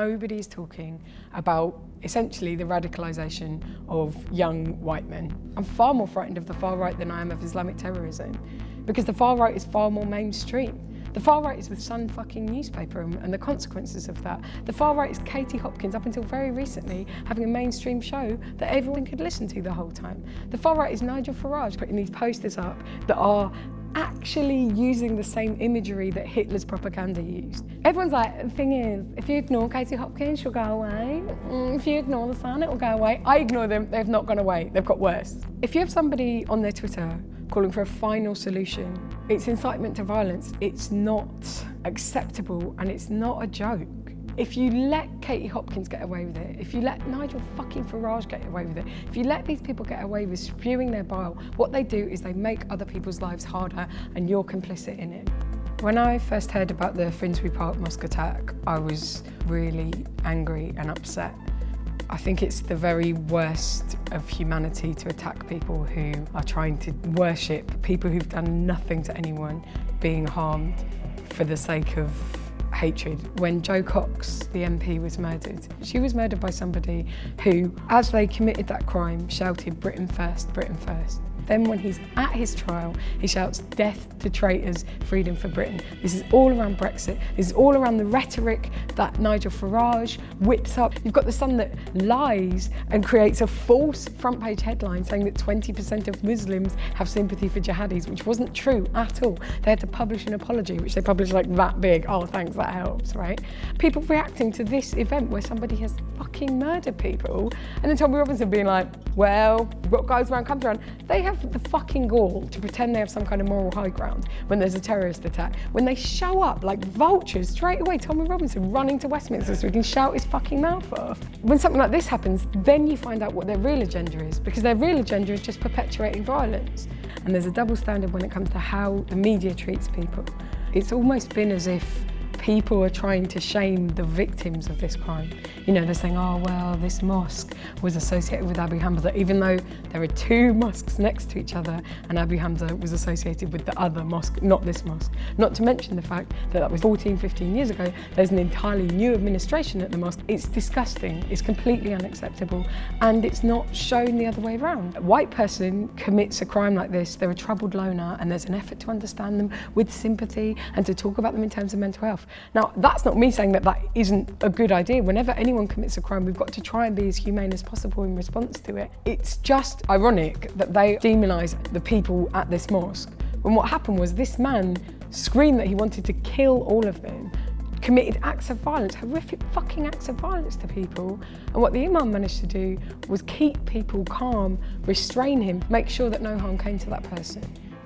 nobody's talking about essentially the radicalisation of young white men. I'm far more frightened of the far right than I am of Islamic terrorism, because the far right is far more mainstream. The far right is the Sun fucking newspaper and the consequences of that. The far right is Katie Hopkins, up until very recently, having a mainstream show that everyone could listen to the whole time. The far right is Nigel Farage putting these posters up that are actually using the same imagery that Hitler's propaganda used. Everyone's like, the thing is, if you ignore Katie Hopkins, she'll go away. If you ignore the Sun, it will go away. I ignore them, they've not gone away, they've got worse. If you have somebody on their Twitter calling for a final solution, it's incitement to violence, it's not acceptable, and it's not a joke. If you let Katie Hopkins get away with it, if you let Nigel fucking Farage get away with it, if you let these people get away with spewing their bile, what they do is they make other people's lives harder, and you're complicit in it. When I first heard about the Finsbury Park mosque attack, I was really angry and upset. I think it's the very worst of humanity to attack people who are trying to worship people who've done nothing to anyone being harmed for the sake of hatred. When Jo Cox, the MP, was murdered, she was murdered by somebody who, as they committed that crime, shouted "Britain first, Britain first." Then when he's at his trial, he shouts "Death to traitors, freedom for Britain." This is all around Brexit. This is all around the rhetoric that Nigel Farage whips up. You've got the Sun that lies and creates a false front page headline saying that 20% of Muslims have sympathy for jihadis, which wasn't true at all. They had to publish an apology, which they published like that big. Oh, thanks, that helps, right? People reacting to this event where somebody has fucking murdered people, and then Tommy Robinson being like, well, what goes around comes around. They have the fucking gall to pretend they have some kind of moral high ground when there's a terrorist attack. When they show up like vultures straight away, Tommy Robinson running to Westminster so he can shout his fucking mouth off. When something like this happens, then you find out what their real agenda is, because their real agenda is just perpetuating violence. And there's a double standard when it comes to how the media treats people. It's almost been as if people are trying to shame the victims of this crime. You know, they're saying, oh, well, this mosque was associated with Abu Hamza, even though there are two mosques next to each other, and Abu Hamza was associated with the other mosque, not this mosque. Not to mention the fact that that was 14, 15 years ago. There's an entirely new administration at the mosque. It's disgusting, it's completely unacceptable, and it's not shown the other way around. A white person commits a crime like this, they're a troubled loner, and there's an effort to understand them with sympathy and to talk about them in terms of mental health. Now, that's not me saying that that isn't a good idea. Whenever anyone commits a crime, we've got to try and be as humane as possible in response to it. It's just ironic that they demonise the people at this mosque, when what happened was this man screamed that he wanted to kill all of them, committed acts of violence, horrific fucking acts of violence to people. And what the Imam managed to do was keep people calm, restrain him, make sure that no harm came to that person.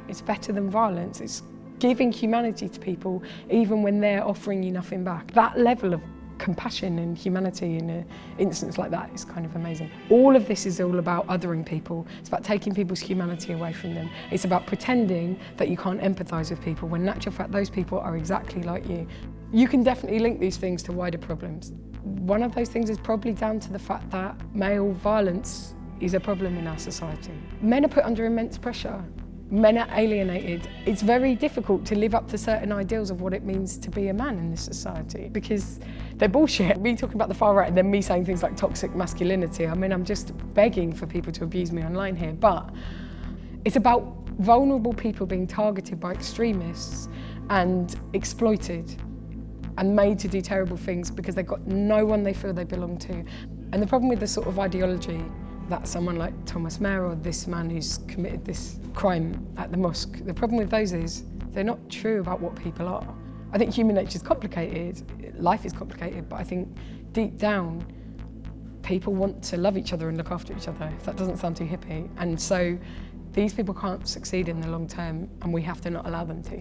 It's better than violence. It's giving humanity to people even when they're offering you nothing back. That level of compassion and humanity in an instance like that is kind of amazing. All of this is all about othering people. It's about taking people's humanity away from them. It's about pretending that you can't empathise with people when in actual fact those people are exactly like you. You can definitely link these things to wider problems. One of those things is probably down to the fact that male violence is a problem in our society. Men are put under immense pressure. Men are alienated. It's very difficult to live up to certain ideals of what it means to be a man in this society because they're bullshit. Me talking about the far right and then me saying things like toxic masculinity. I mean, I'm just begging for people to abuse me online here, but it's about vulnerable people being targeted by extremists and exploited and made to do terrible things because they've got no one they feel they belong to. And the problem with this sort of ideology that someone like Thomas Mayer or this man who's committed this crime at the mosque, the problem with those is they're not true about what people are. I think human nature is complicated, life is complicated, but I think deep down, people want to love each other and look after each other, if that doesn't sound too hippie. And so these people can't succeed in the long term, and we have to not allow them to.